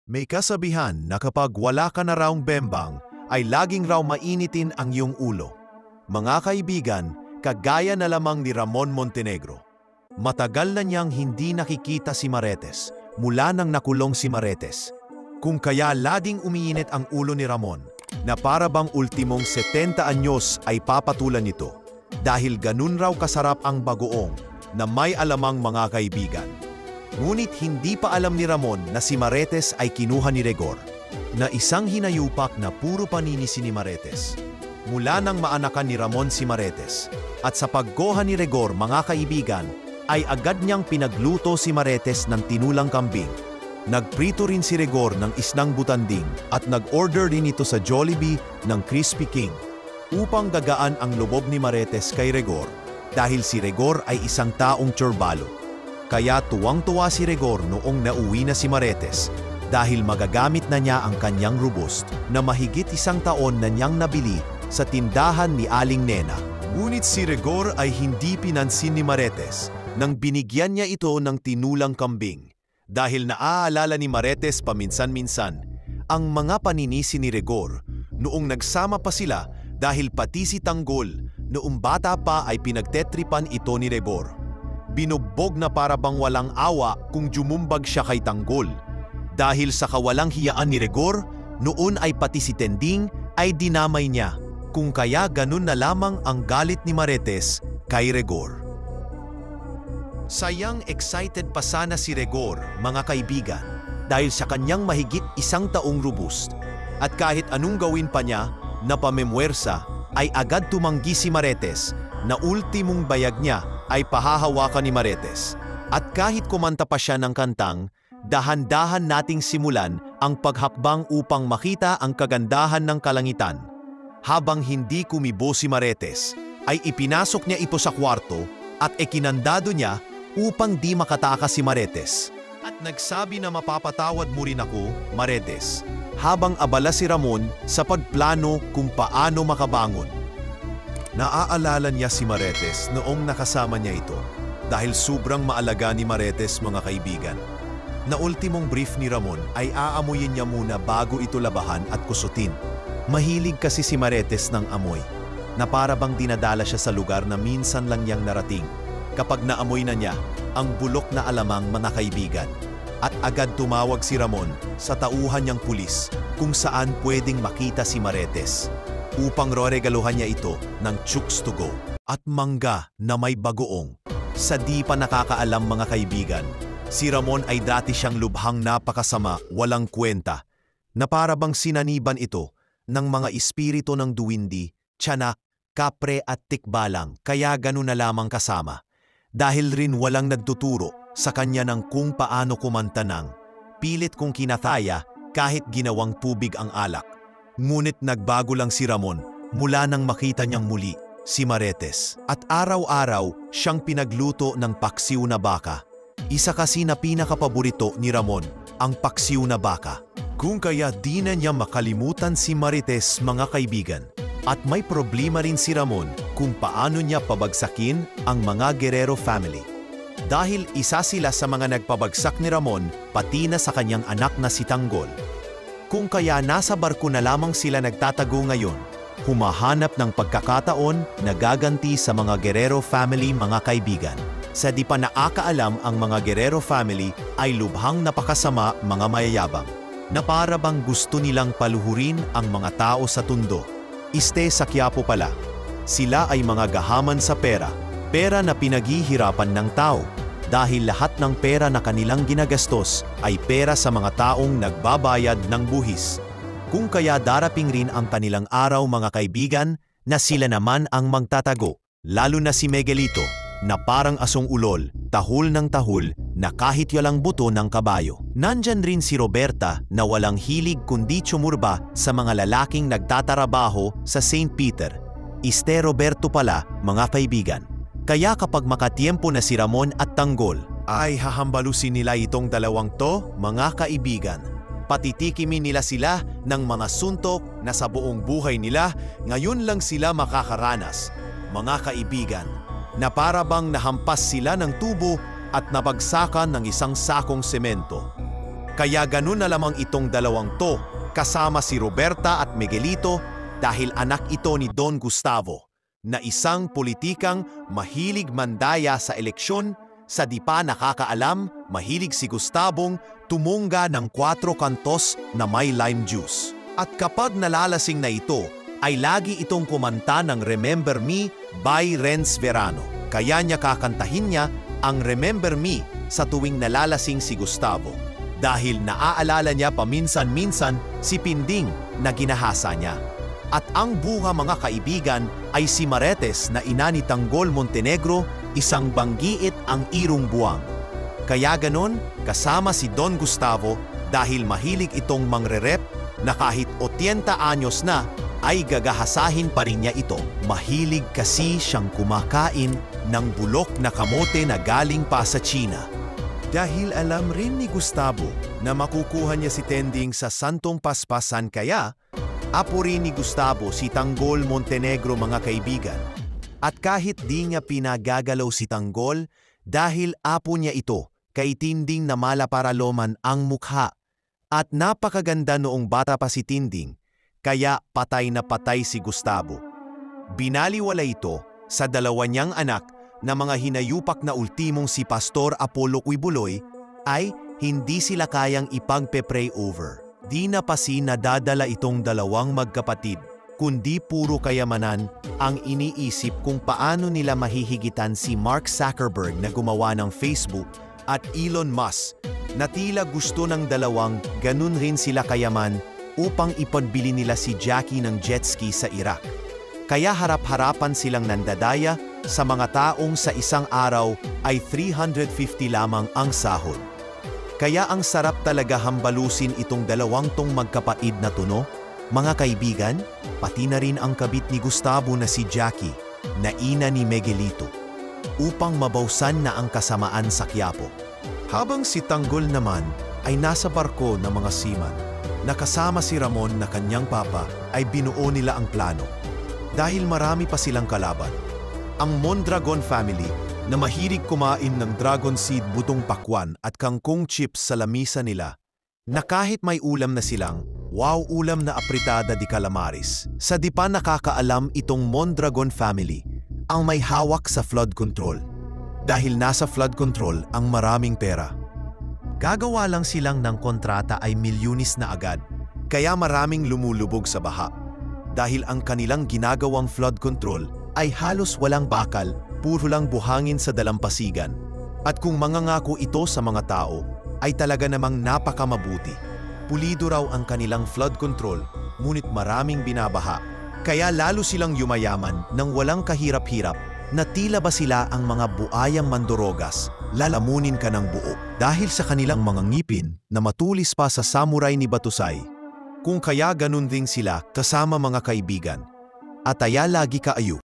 May kasabihan na kapag wala ka na raong bembang, ay laging raw mainitin ang iyong ulo. Mga kaibigan, kagaya na lamang ni Ramon Montenegro. Matagal na niyang hindi nakikita si Marites mula nang nakulong si Marites. Kung kaya laging umiinit ang ulo ni Ramon, na para bang ultimong 70 anyos ay papatulan nito. Dahil ganun raw kasarap ang bagoong na may alamang mga kaibigan. Ngunit hindi pa alam ni Ramon na si Marites ay kinuha ni Rigor, na isang hinayupak na puro paninisi ni Marites. Mula nang maanakan ni Ramon si Marites, at sa paggoha ni Rigor mga kaibigan, ay agad niyang pinagluto si Marites ng tinulang kambing. Nagprito rin si Rigor ng isnang butanding at nag-order din ito sa Jollibee ng Crispy King upang gagaan ang loob ni Marites kay Rigor dahil si Rigor ay isang taong tsurbalo. Kaya tuwang-tuwa si Rigor noong nauwi na si Marites dahil magagamit na niya ang kanyang robust na mahigit 1 taon na niyang nabili sa tindahan ni Aling Nena. Ngunit si Rigor ay hindi pinansin ni Marites nang binigyan niya ito ng tinulang kambing dahil naaalala ni Marites paminsan-minsan ang mga paninisi ni Rigor noong nagsama pa sila dahil pati si Tanggol noong bata pa ay pinagtetripan ito ni Rigor. Binugbog na para bang walang awa kung jumumbag siya kay Tanggol. Dahil sa kawalang hiyaan ni Rigor, noon ay pati si Tending ay dinamay niya, kung kaya ganun na lamang ang galit ni Marites kay Rigor. Sayang excited pa sana si Rigor, mga kaibigan, dahil sa kanyang mahigit 1 taong robust. At kahit anong gawin pa niya na pamemwersa, ay agad tumanggi si Marites na ultimong bayag niya ay pahahawakan ni Marites. At kahit kumanta pa siya ng kantang, dahan-dahan nating simulan ang paghakbang upang makita ang kagandahan ng kalangitan. Habang hindi kumibo si Marites, ay ipinasok niya ito sa kwarto at ikinandado niya upang di makatakas si Marites. At nagsabi na mapapatawad mo rin ako, Marites, habang abala si Ramon sa pagplano kung paano makabangon. Naaalala niya si Marites noong nakasama niya ito dahil sobrang maalaga ni Marites, mga kaibigan. Na ultimong brief ni Ramon ay aamuyin niya muna bago ito labahan at kusutin. Mahilig kasi si Marites ng amoy, na para bang dinadala siya sa lugar na minsan lang niyang narating. Kapag naamoy na niya ang bulok na alamang, mga kaibigan. At agad tumawag si Ramon sa tauhan niyang pulis kung saan pwedeng makita si Marites, upang regaluhan niya ito ng chooks to go at mangga na may bagoong. Sa di pa nakakaalam, mga kaibigan, si Ramon ay dati siyang lubhang napakasama, walang kwenta, na para bang sinaniban ito ng mga espiritu ng duwindi, tiyanak, kapre at tikbalang, kaya ganun na lamang kasama. Dahil rin walang nagtuturo sa kanya ng kung paano kumanta ng pilit kong kinathaya kahit ginawang tubig ang alak. Ngunit nagbago lang si Ramon mula nang makita niyang muli si Marites. At araw-araw siyang pinagluto ng paksiw na baka. Isa kasi na pinakapaborito ni Ramon ang paksiw na baka. Kung kaya di na niya makalimutan si Marites, mga kaibigan. At may problema rin si Ramon kung paano niya pabagsakin ang mga Guerrero family. Dahil isa sila sa mga nagpabagsak ni Ramon pati na sa kanyang anak na si Tanggol. Kung kaya nasa barko na lamang sila nagtatago ngayon, humahanap ng pagkakataon na gaganti sa mga Guerrero family, mga kaibigan. Sa di pa naakaalam, ang mga Guerrero family ay lubhang napakasama, mga mayayabang, na para bang gusto nilang paluhurin ang mga tao sa tundo. Sa Quiapo pala, sila ay mga gahaman sa pera na pinaghihirapan ng tao. Dahil lahat ng pera na kanilang ginagastos ay pera sa mga taong nagbabayad ng buhis. Kung kaya darating rin ang kanilang araw, mga kaibigan, na sila naman ang magtatago. Lalo na si Miguelito, na parang asong ulol, tahol ng tahol, na kahit yalang buto ng kabayo. Nandyan rin si Roberta na walang hilig kundi tsumurba sa mga lalaking nagtatarabaho sa St. Peter. Roberto pala, mga kaibigan. Kaya kapag makatiempo na si Ramon at Tanggol, ay hahambalusin nila itong dalawang to, mga kaibigan. Patitikimin nila sila ng mga suntok na sa buong buhay nila, ngayon lang sila makakaranas, mga kaibigan, na para bang nahampas sila ng tubo at nabagsakan ng isang sakong semento. Kaya ganun na lamang itong dalawang to, kasama si Roberta at Miguelito dahil anak ito ni Don Gustavo, na isang politikang mahilig mandaya sa eleksyon. Sa di pa nakakaalam, mahilig si Gustavong tumungga ng 4 kantos na may lime juice. At kapag nalalasing na ito, ay lagi itong kumanta ng Remember Me by Renz Verano. Kaya niya kakantahin niya ang Remember Me sa tuwing nalalasing si Gustavo. Dahil naaalala niya paminsan-minsan si Pinding na ginahasa niya. At ang bunga mga kaibigan ay si Marites na ina ni Tanggol Montenegro, isang banggiit ang irong buwang. Kaya ganon, kasama si Don Gustavo dahil mahilig itong mangrerep na kahit 80 anyos na ay gagahasahin pa rin niya ito. Mahilig kasi siyang kumakain ng bulok na kamote na galing pa sa China. Dahil alam rin ni Gustavo na makukuha niya si Tending sa Santong Paspasan kaya apo rin ni Gustavo si Tanggol Montenegro mga kaibigan. At kahit di niya pinagagalaw si Tanggol dahil apo niya ito, kay Tinding na malaparaloman ang mukha. At napakaganda noong bata pa si Tinding, kaya patay na patay si Gustavo. Binaliwala ito sa dalawa niyang anak na mga hinayupak na ultimong si Pastor Apollo Quibuloy ay hindi sila kayang ipagpe-pray over. Di na pasi nadadala itong dalawang magkapatid, kundi puro kayamanan ang iniisip kung paano nila mahihigitan si Mark Zuckerberg na gumawa ng Facebook at Elon Musk na tila gusto ng dalawang ganun rin sila kayaman upang ipagbili nila si Jackie ng jet ski sa Iraq. Kaya harap-harapan silang nandadaya sa mga taong sa isang araw ay 350 lamang ang sahod. Kaya ang sarap talaga hambalusin itong dalawang tong magkapatid na tuno, mga kaibigan, pati na rin ang kabit ni Gustavo na si Jackie, na ina ni Miguelito, upang mabawsan na ang kasamaan sa Quiapo. Habang si Tanggol naman ay nasa barko ng mga seaman, nakasama si Ramon na kanyang papa ay binuo nila ang plano. Dahil marami pa silang kalaban. Ang Mondragon family na mahilig kumain ng dragon seed butong pakwan at kangkong chips sa lamisa nila, na kahit may ulam na silang, wow ulam na apritada di calamares. Sa di pa nakakaalam itong Mondragon family, ang may hawak sa flood control. Dahil nasa flood control ang maraming pera. Gagawa lang silang ng kontrata ay milyonis na agad, kaya maraming lumulubog sa baha. Dahil ang kanilang ginagawang flood control ay halos walang bakal, puro lang buhangin sa dalampasigan. At kung mangangako ito sa mga tao, ay talaga namang napakamabuti. Pulido raw ang kanilang flood control, ngunit maraming binabaha. Kaya lalo silang yumayaman nang walang kahirap-hirap na tila ba sila ang mga buayang mandorogas, lalamunin ka ng buo. Dahil sa kanilang mga ngipin na matulis pa sa samurai ni Batusay. Kung kaya ganun din sila kasama mga kaibigan. At aya lagi kaayo.